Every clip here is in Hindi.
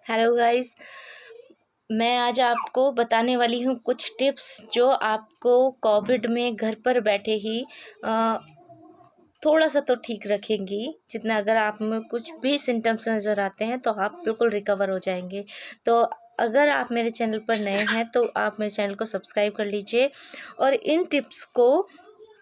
Hello guys. मैं आज आपको बताने वाली हूँ कुछ टिप्स जो आपको कोविड में घर पर बैठे ही अ, थोड़ा सा तो ठीक रखेंगी। जितना अगर आप में कुछ भी सिम्टम्स नज़र आते हैं तो आप बिल्कुल रिकवर हो जाएंगे। तो अगर आप मेरे चैनल पर नए हैं तो आप मेरे चैनल को सब्सक्राइब कर लीजिए और इन टिप्स को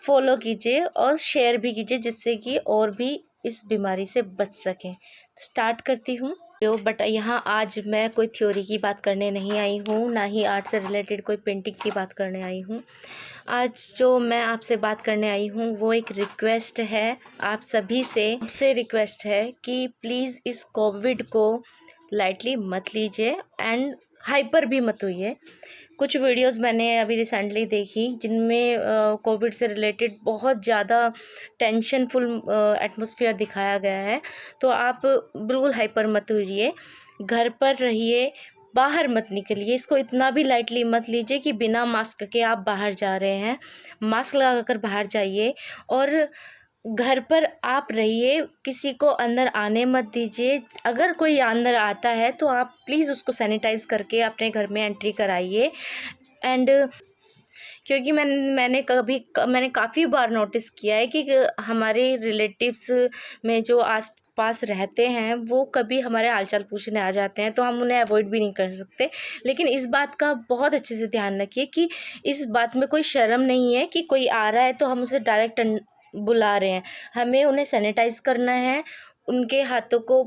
फॉलो कीजिए और शेयर भी कीजिए, जिससे कि और भी इस बीमारी से बच सकें। स्टार्ट करती हूँ। बट यहाँ आज मैं कोई थ्योरी की बात करने नहीं आई हूँ, ना ही आर्ट से रिलेटेड कोई पेंटिंग की बात करने आई हूँ। आज जो मैं आपसे बात करने आई हूँ वो एक रिक्वेस्ट है, आप सभी से रिक्वेस्ट है कि प्लीज़ इस कोविड को लाइटली मत लीजिए एंड हाइपर भी मत होइए। कुछ वीडियोस मैंने अभी रिसेंटली देखी जिनमें कोविड से रिलेटेड बहुत ज़्यादा टेंशनफुल एटमॉस्फेयर दिखाया गया है। तो आप बिल्कुल हाइपर मत होइए, घर पर रहिए, बाहर मत निकलिए। इसको इतना भी लाइटली मत लीजिए कि बिना मास्क के आप बाहर जा रहे हैं। मास्क लगाकर बाहर जाइए और घर पर आप रहिए, किसी को अंदर आने मत दीजिए। अगर कोई अंदर आता है तो आप प्लीज़ उसको सैनिटाइज़ करके अपने घर में एंट्री कराइए। एंड क्योंकि मैंने काफ़ी बार नोटिस किया है कि हमारे रिलेटिव्स में जो आस पास रहते हैं वो कभी हमारे हालचाल पूछने आ जाते हैं, तो हम उन्हें अवॉइड भी नहीं कर सकते। लेकिन इस बात का बहुत अच्छे से ध्यान रखिए कि इस बात में कोई शर्म नहीं है कि कोई आ रहा है तो हम उसे डायरेक्ट बुला रहे हैं। हमें उन्हें सैनिटाइज करना है, उनके हाथों को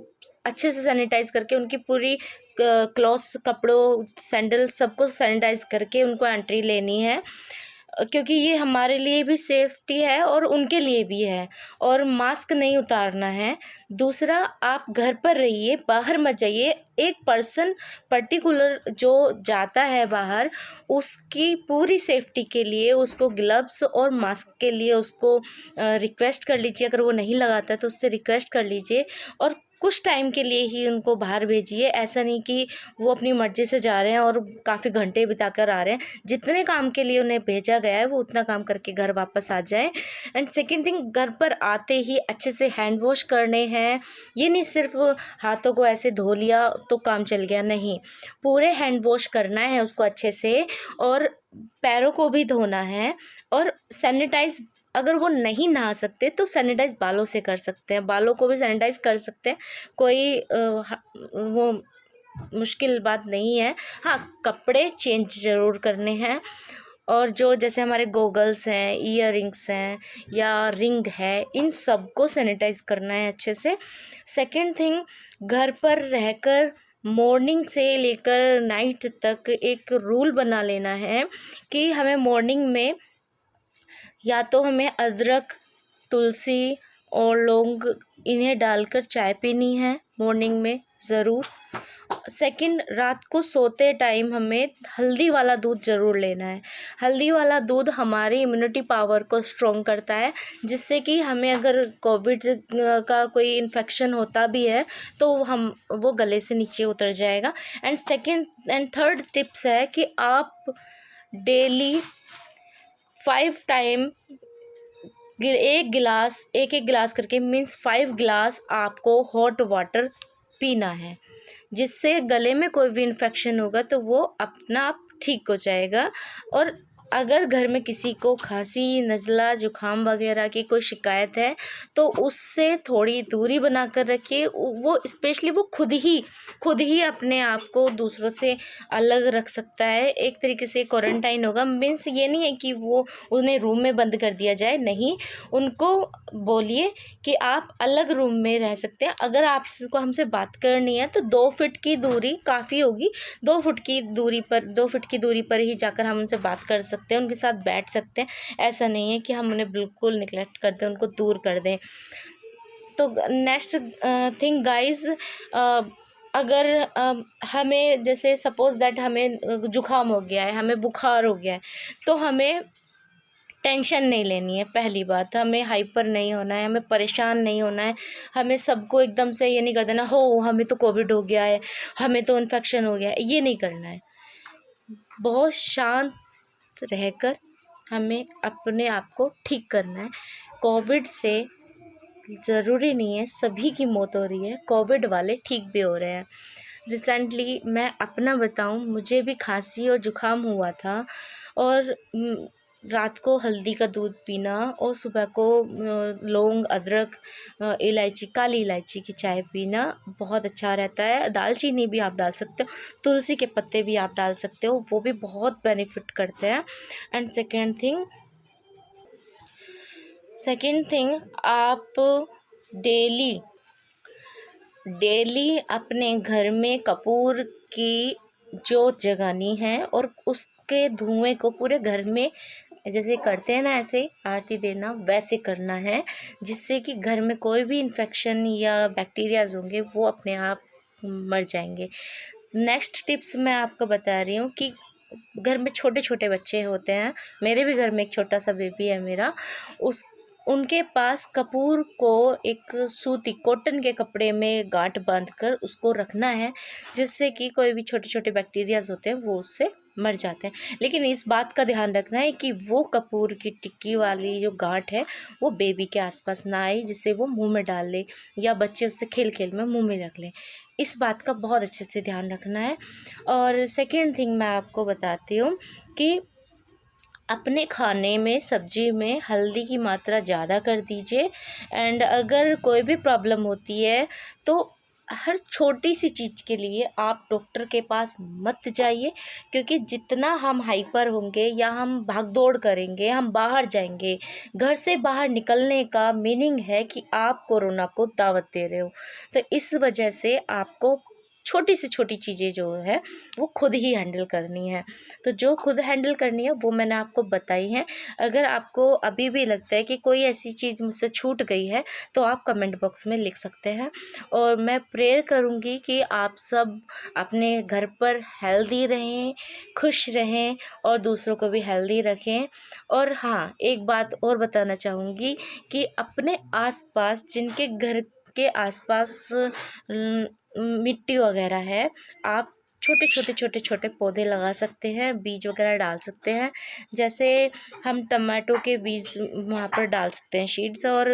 अच्छे से सैनिटाइज करके, उनकी पूरी क्लॉथ्स, कपड़ों, सैंडल सबको सैनिटाइज करके उनको एंट्री लेनी है। क्योंकि ये हमारे लिए भी सेफ्टी है और उनके लिए भी है। और मास्क नहीं उतारना है। दूसरा, आप घर पर रहिए, बाहर मत जाइए। एक पर्सन पर्टिकुलर जो जाता है बाहर, उसकी पूरी सेफ्टी के लिए उसको ग्लव्स और मास्क के लिए उसको रिक्वेस्ट कर लीजिए। अगर वो नहीं लगाता है तो उससे रिक्वेस्ट कर लीजिए और कुछ टाइम के लिए ही उनको बाहर भेजिए। ऐसा नहीं कि वो अपनी मर्ज़ी से जा रहे हैं और काफ़ी घंटे बिता कर आ रहे हैं। जितने काम के लिए उन्हें भेजा गया है वो उतना काम करके घर वापस आ जाएँ। एंड सेकंड थिंग, घर पर आते ही अच्छे से हैंड वॉश करने हैं। ये नहीं सिर्फ हाथों को ऐसे धो लिया तो काम चल गया, नहीं। पूरे हैंड वॉश करना है उसको अच्छे से, और पैरों को भी धोना है। और सैनिटाइज़, अगर वो नहीं नहा सकते तो सैनिटाइज़ बालों से कर सकते हैं, बालों को भी सैनिटाइज़ कर सकते हैं। कोई वो मुश्किल बात नहीं है। हाँ, कपड़े चेंज ज़रूर करने हैं। और जो जैसे हमारे गोगल्स हैं, ईयररिंग्स हैं या रिंग है, इन सबको सैनिटाइज़ करना है अच्छे से। सेकंड थिंग, घर पर रहकर मॉर्निंग से लेकर नाइट तक एक रूल बना लेना है कि हमें मॉर्निंग में या तो हमें अदरक, तुलसी और लौंग, इन्हें डालकर चाय पीनी है मॉर्निंग में ज़रूर। सेकंड, रात को सोते टाइम हमें हल्दी वाला दूध ज़रूर लेना है। हल्दी वाला दूध हमारी इम्यूनिटी पावर को स्ट्रॉन्ग करता है, जिससे कि हमें अगर कोविड का कोई इन्फेक्शन होता भी है तो वो गले से नीचे उतर जाएगा। एंड थर्ड टिप्स है कि आप डेली 5 टाइम एक गिलास करके, मीन्स 5 गिलास आपको हॉट वाटर पीना है, जिससे गले में कोई भी इन्फेक्शन होगा तो वो अपना आप ठीक हो जाएगा। और अगर घर में किसी को खांसी, नज़ला, जुकाम वगैरह की कोई शिकायत है तो उससे थोड़ी दूरी बना कर रखिए। वो स्पेशली वो खुद ही अपने आप को दूसरों से अलग रख सकता है। एक तरीके से क्वारंटाइन होगा। मीन्स ये नहीं है कि वो उन्हें रूम में बंद कर दिया जाए, नहीं। उनको बोलिए कि आप अलग रूम में रह सकते हैं। अगर आपको हमसे बात करनी है तो 2 फीट की दूरी काफ़ी होगी। 2 फीट की दूरी पर ही जाकर हम उनसे बात कर सकते हैं, उनके साथ बैठ सकते हैं। ऐसा नहीं है कि हम उन्हें बिल्कुल निगलेक्ट कर दें, उनको दूर कर दें। तो नेक्स्ट थिंग गाइस, अगर हमें जैसे सपोज़ दैट हमें जुकाम हो गया है, हमें बुखार हो गया है, तो हमें टेंशन नहीं लेनी है। पहली बात, हमें हाइपर नहीं होना है, हमें परेशान नहीं होना है। हमें सबको एकदम से ये नहीं कर देना हो हमें तो कोविड हो गया है, हमें तो इन्फेक्शन हो गया है, ये नहीं करना है। बहुत शांत रहकर हमें अपने आप को ठीक करना है। कोविड से ज़रूरी नहीं है सभी की मौत हो रही है, कोविड वाले ठीक भी हो रहे हैं। रिसेंटली मैं अपना बताऊं, मुझे भी खांसी और जुकाम हुआ था और रात को हल्दी का दूध पीना और सुबह को लौंग, अदरक, इलायची, काली इलायची की चाय पीना बहुत अच्छा रहता है। दालचीनी भी आप डाल सकते हो, तुलसी के पत्ते भी आप डाल सकते हो, वो भी बहुत बेनिफिट करते हैं। एंड सेकेंड थिंग आप डेली डेली अपने घर में कपूर की जोत जगानी है और उसके धुएं को पूरे घर में, जैसे करते हैं ना ऐसे आरती देना, वैसे करना है, जिससे कि घर में कोई भी इन्फेक्शन या बैक्टीरियाज होंगे वो अपने आप मर जाएंगे। नेक्स्ट टिप्स मैं आपको बता रही हूँ कि घर में छोटे छोटे बच्चे होते हैं, मेरे भी घर में एक छोटा सा बेबी है मेरा, उस उनके पास कपूर को एक सूती कॉटन के कपड़े में गांठ बांधकर उसको रखना है, जिससे कि कोई भी छोटे छोटे बैक्टीरियाज होते हैं वो उससे मर जाते हैं। लेकिन इस बात का ध्यान रखना है कि वो कपूर की टिक्की वाली जो गांठ है वो बेबी के आसपास ना आए, जिससे वो मुंह में डाल ले या बच्चे उससे खेल खेल में मुंह में रख लें। इस बात का बहुत अच्छे से ध्यान रखना है। और सेकेंड थिंग मैं आपको बताती हूँ कि अपने खाने में, सब्जी में हल्दी की मात्रा ज़्यादा कर दीजिए। एंड अगर कोई भी प्रॉब्लम होती है तो हर छोटी सी चीज़ के लिए आप डॉक्टर के पास मत जाइए, क्योंकि जितना हम हाइपर होंगे या हम भागदौड़ करेंगे, हम बाहर जाएंगे, घर से बाहर निकलने का मीनिंग है कि आप कोरोना को दावत दे रहे हो। तो इस वजह से आपको छोटी से छोटी चीज़ें जो है वो खुद ही हैंडल करनी है। तो जो खुद हैंडल करनी है वो मैंने आपको बताई है। अगर आपको अभी भी लगता है कि कोई ऐसी चीज़ मुझसे छूट गई है तो आप कमेंट बॉक्स में लिख सकते हैं। और मैं प्रेयर करूँगी कि आप सब अपने घर पर हेल्दी रहें, खुश रहें और दूसरों को भी हेल्दी रखें। और हाँ, एक बात और बताना चाहूँगी कि अपने आसपास, जिनके घर के आसपास मिट्टी वगैरह है, आप छोटे छोटे पौधे लगा सकते हैं, बीज वगैरह डाल सकते हैं। जैसे हम टमाटो के बीज वहाँ पर डाल सकते हैं, सीड्स। और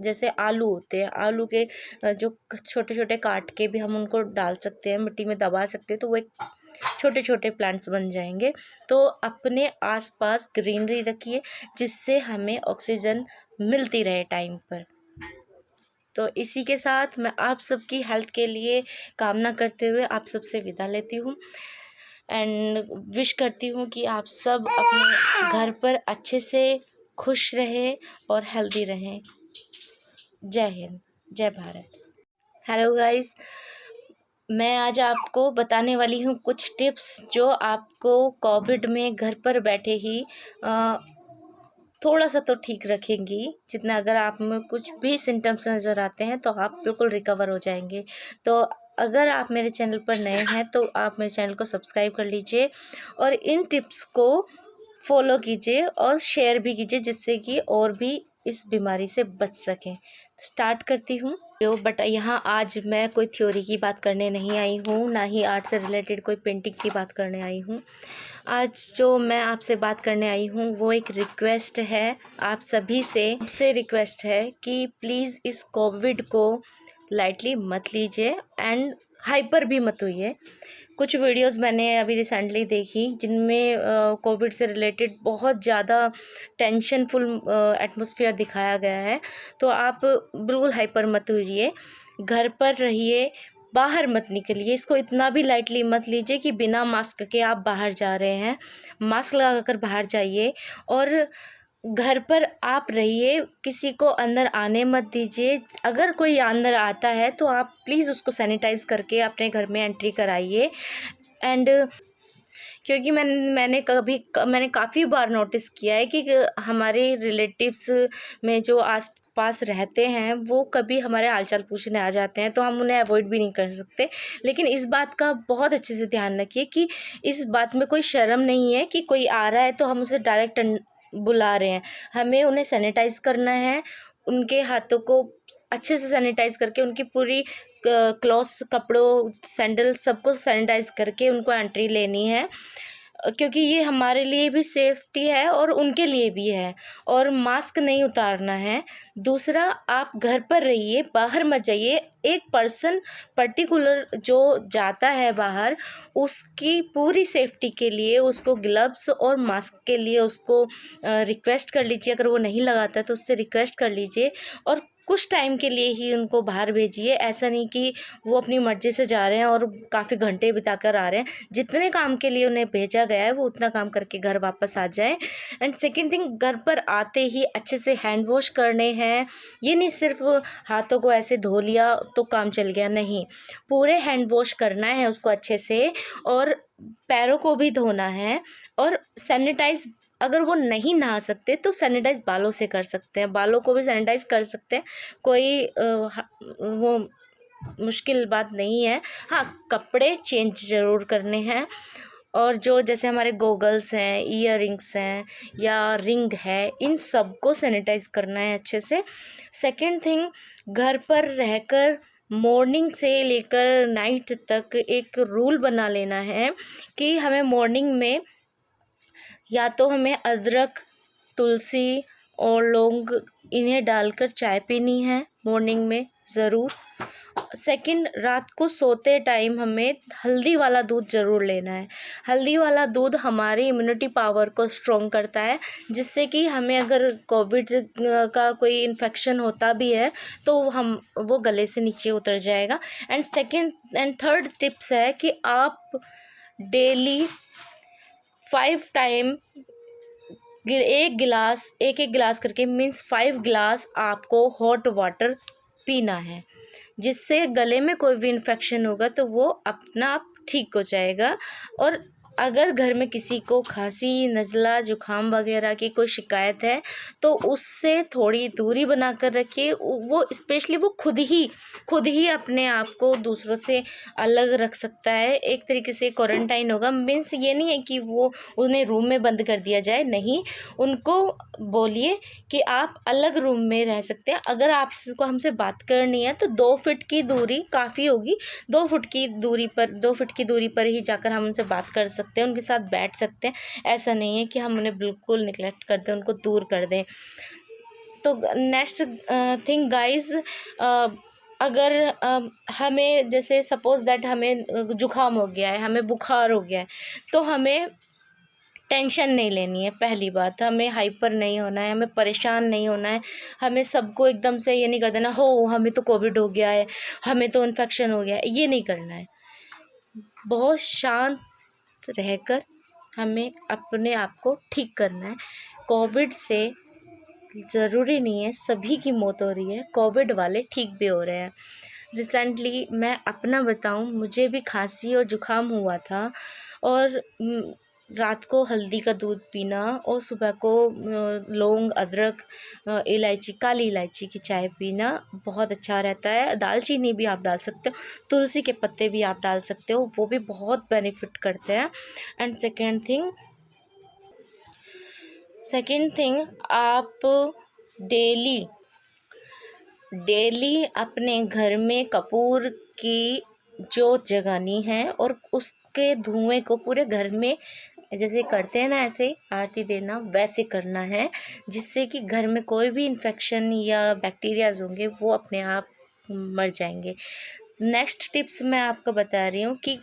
जैसे आलू होते हैं, आलू के जो छोटे छोटे काट के भी हम उनको डाल सकते हैं, मिट्टी में दबा सकते हैं, तो वो एक छोटे छोटे प्लांट्स बन जाएंगे। तो अपने आसपास ग्रीनरी रखिए, जिससे हमें ऑक्सीजन मिलती रहे टाइम पर। तो इसी के साथ मैं आप सबकी हेल्थ के लिए कामना करते हुए आप सबसे विदा लेती हूँ एंड विश करती हूँ कि आप सब अपने घर पर अच्छे से खुश रहें और हेल्दी रहें। जय हिंद, जय भारत। हेलो गाइस, मैं आज आपको बताने वाली हूँ कुछ टिप्स जो आपको कोविड में घर पर बैठे ही थोड़ा सा तो ठीक रखेंगी। जितना, अगर आप में कुछ भी सिम्टम्स नज़र आते हैं तो आप बिल्कुल रिकवर हो जाएंगे। तो अगर आप मेरे चैनल पर नए हैं तो आप मेरे चैनल को सब्सक्राइब कर लीजिए और इन टिप्स को फॉलो कीजिए और शेयर भी कीजिए, जिससे कि और भी इस बीमारी से बच सकें। स्टार्ट करती हूँ। बट यहाँ आज मैं कोई थ्योरी की बात करने नहीं आई हूँ, ना ही आर्ट से रिलेटेड कोई पेंटिंग की बात करने आई हूँ। आज जो मैं आपसे बात करने आई हूँ वो एक रिक्वेस्ट है, आप सभी से रिक्वेस्ट है कि प्लीज़ इस कोविड को लाइटली मत लीजिए एंड हाइपर भी मत होइए। कुछ वीडियोस मैंने अभी रिसेंटली देखी जिनमें कोविड से रिलेटेड बहुत ज़्यादा टेंशनफुल एटमॉस्फेयर दिखाया गया है। तो आप बिल्कुल हाइपर मत होइए, घर पर रहिए, बाहर मत निकलिए। इसको इतना भी लाइटली मत लीजिए कि बिना मास्क के आप बाहर जा रहे हैं। मास्क लगाकर बाहर जाइए और घर पर आप रहिए, किसी को अंदर आने मत दीजिए। अगर कोई अंदर आता है तो आप प्लीज़ उसको सैनिटाइज़ करके अपने घर में एंट्री कराइए। एंड क्योंकि मैंने काफ़ी बार नोटिस किया है कि हमारे रिलेटिव्स में जो आस पास रहते हैं वो कभी हमारे हालचाल पूछने आ जाते हैं, तो हम उन्हें अवॉइड भी नहीं कर सकते। लेकिन इस बात का बहुत अच्छे से ध्यान रखिए कि इस बात में कोई शर्म नहीं है कि कोई आ रहा है तो हम उसे डायरेक्ट बुला रहे हैं। हमें उन्हें सैनिटाइज़ करना है, उनके हाथों को अच्छे से सैनिटाइज़ करके, उनकी पूरी क्लॉथ्स, कपड़ों, सैंडल सबको सैनिटाइज़ करके उनको एंट्री लेनी है। क्योंकि ये हमारे लिए भी सेफ्टी है और उनके लिए भी है। और मास्क नहीं उतारना है। दूसरा, आप घर पर रहिए, बाहर मत जाइए। एक पर्सन पर्टिकुलर जो जाता है बाहर, उसकी पूरी सेफ्टी के लिए उसको ग्लव्स और मास्क के लिए उसको रिक्वेस्ट कर लीजिए। अगर वो नहीं लगाता है तो उससे रिक्वेस्ट कर लीजिए और कुछ टाइम के लिए ही उनको बाहर भेजिए। ऐसा नहीं कि वो अपनी मर्ज़ी से जा रहे हैं और काफ़ी घंटे बिता कर आ रहे हैं। जितने काम के लिए उन्हें भेजा गया है वो उतना काम करके घर वापस आ जाएँ। एंड सेकंड थिंग, घर पर आते ही अच्छे से हैंड वॉश करने हैं। ये नहीं सिर्फ हाथों को ऐसे धो लिया तो काम चल गया, नहीं, पूरे हैंड वॉश करना है उसको अच्छे से। और पैरों को भी धोना है। और सैनिटाइज, अगर वो नहीं नहा सकते तो सैनिटाइज बालों से कर सकते हैं, बालों को भी सैनिटाइज कर सकते हैं। कोई वो मुश्किल बात नहीं है। हाँ, कपड़े चेंज ज़रूर करने हैं। और जो जैसे हमारे गोगल्स हैं, ईयररिंग्स हैं या रिंग है, इन सबको सैनिटाइज करना है अच्छे से। सेकंड थिंग, घर पर रहकर मॉर्निंग से लेकर नाइट तक एक रूल बना लेना है कि हमें मॉर्निंग में या तो हमें अदरक, तुलसी और लौंग इन्हें डालकर चाय पीनी है मॉर्निंग में ज़रूर। सेकंड, रात को सोते टाइम हमें हल्दी वाला दूध ज़रूर लेना है। हल्दी वाला दूध हमारी इम्यूनिटी पावर को स्ट्रॉन्ग करता है, जिससे कि हमें अगर कोविड का कोई इन्फेक्शन होता भी है तो वो गले से नीचे उतर जाएगा। And second and third tips है कि आप डेली 5 टाइम एक गिलास करके, मीन्स 5 गिलास आपको हॉट वाटर पीना है, जिससे गले में कोई भी इन्फेक्शन होगा तो वो अपना आप ठीक हो जाएगा। और अगर घर में किसी को खांसी, नज़ला, जुकाम वगैरह की कोई शिकायत है तो उससे थोड़ी दूरी बना कर रखिए। वो स्पेशली वो खुद ही अपने आप को दूसरों से अलग रख सकता है। एक तरीके से क्वारंटाइन होगा। मीन्स ये नहीं है कि वो उन्हें रूम में बंद कर दिया जाए, नहीं, उनको बोलिए कि आप अलग रूम में रह सकते हैं। अगर आपको हमसे बात करनी है तो 2 फीट की दूरी काफ़ी होगी। 2 फुट की दूरी पर ही जाकर हम उनसे बात कर सकते हैं, उनके साथ बैठ सकते हैं। ऐसा नहीं है कि हम उन्हें बिल्कुल निगलेक्ट कर दें, उनको दूर कर दें। तो नेक्स्ट थिंग गाइस, अगर हमें जैसे सपोज़ दैट हमें जुकाम हो गया है, हमें बुखार हो गया है, तो हमें टेंशन नहीं लेनी है। पहली बात, हमें हाइपर नहीं होना है, हमें परेशान नहीं होना है। हमें सबको एकदम से ये नहीं कर देना हो हमें तो कोविड हो गया है, हमें तो इन्फेक्शन हो गया है, ये नहीं करना है। बहुत शांत रहकर हमें अपने आप को ठीक करना है। कोविड से ज़रूरी नहीं है सभी की मौत हो रही है, कोविड वाले ठीक भी हो रहे हैं। रिसेंटली मैं अपना बताऊं, मुझे भी खांसी और जुकाम हुआ था और रात को हल्दी का दूध पीना और सुबह को लौंग, अदरक, इलायची, काली इलायची की चाय पीना बहुत अच्छा रहता है। दालचीनी भी आप डाल सकते हो, तुलसी के पत्ते भी आप डाल सकते हो, वो भी बहुत बेनिफिट करते हैं। एंड सेकेंड थिंग, आप डेली अपने घर में कपूर की जोत जगानी है और उसके धुएं को पूरे घर में, जैसे करते हैं ना ऐसे आरती देना, वैसे करना है, जिससे कि घर में कोई भी इन्फेक्शन या बैक्टीरियाज होंगे वो अपने आप मर जाएंगे। नेक्स्ट टिप्स मैं आपको बता रही हूँ कि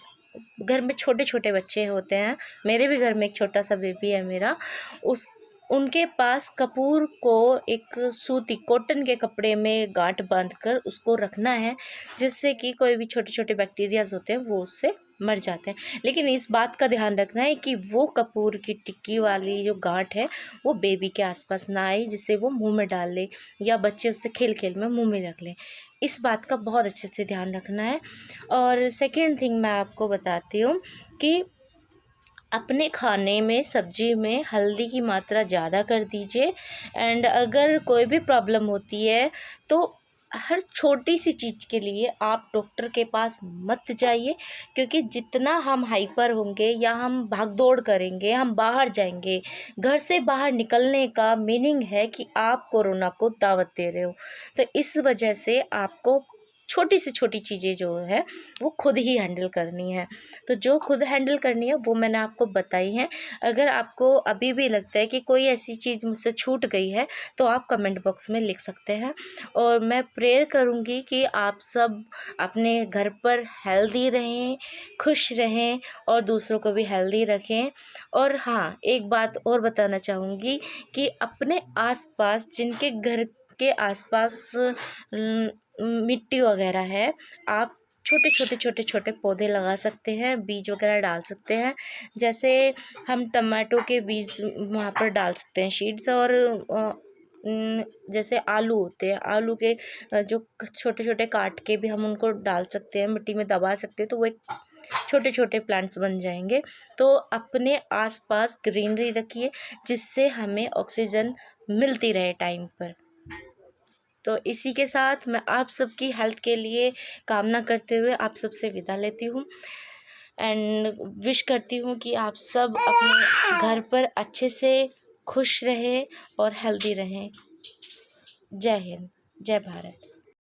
घर में छोटे छोटे बच्चे होते हैं, मेरे भी घर में एक छोटा सा बेबी है मेरा, उनके पास कपूर को एक सूती कॉटन के कपड़े में गांठ बांधकर उसको रखना है, जिससे कि कोई भी छोटे छोटे बैक्टीरियाज होते हैं वो उससे मर जाते हैं। लेकिन इस बात का ध्यान रखना है कि वो कपूर की टिक्की वाली जो गांठ है वो बेबी के आसपास ना आए, जिससे वो मुंह में डाल ले या बच्चे उससे खेल खेल में मुंह में रख लें। इस बात का बहुत अच्छे से ध्यान रखना है। और सेकेंड थिंग मैं आपको बताती हूँ कि अपने खाने में, सब्जी में हल्दी की मात्रा ज़्यादा कर दीजिए। एंड अगर कोई भी प्रॉब्लम होती है तो हर छोटी सी चीज़ के लिए आप डॉक्टर के पास मत जाइए, क्योंकि जितना हम हाइपर होंगे या हम भाग दौड़ करेंगे, हम बाहर जाएंगे, घर से बाहर निकलने का मीनिंग है कि आप कोरोना को दावत दे रहे हो। तो इस वजह से आपको छोटी से छोटी चीज़ें जो है वो खुद ही हैंडल करनी है। तो जो खुद हैंडल करनी है वो मैंने आपको बताई हैं। अगर आपको अभी भी लगता है कि कोई ऐसी चीज़ मुझसे छूट गई है तो आप कमेंट बॉक्स में लिख सकते हैं। और मैं प्रेयर करूँगी कि आप सब अपने घर पर हेल्दी रहें, खुश रहें और दूसरों को भी हेल्दी रखें। और हाँ, एक बात और बताना चाहूँगी कि अपने आसपास जिनके घर के आसपास मिट्टी वगैरह है, आप छोटे पौधे लगा सकते हैं, बीज वगैरह डाल सकते हैं। जैसे हम टमाटो के बीज वहाँ पर डाल सकते हैं सीड्स। और जैसे आलू होते हैं, आलू के जो छोटे छोटे काट के भी हम उनको डाल सकते हैं, मिट्टी में दबा सकते हैं, तो वो एक छोटे छोटे प्लांट्स बन जाएंगे। तो अपने आसपास ग्रीनरी रखिए जिससे हमें ऑक्सीजन मिलती रहे टाइम पर। तो इसी के साथ मैं आप सबकी हेल्थ के लिए कामना करते हुए आप सबसे विदा लेती हूँ एंड विश करती हूँ कि आप सब अपने घर पर अच्छे से खुश रहें और हेल्दी रहें। जय हिंद, जय भारत।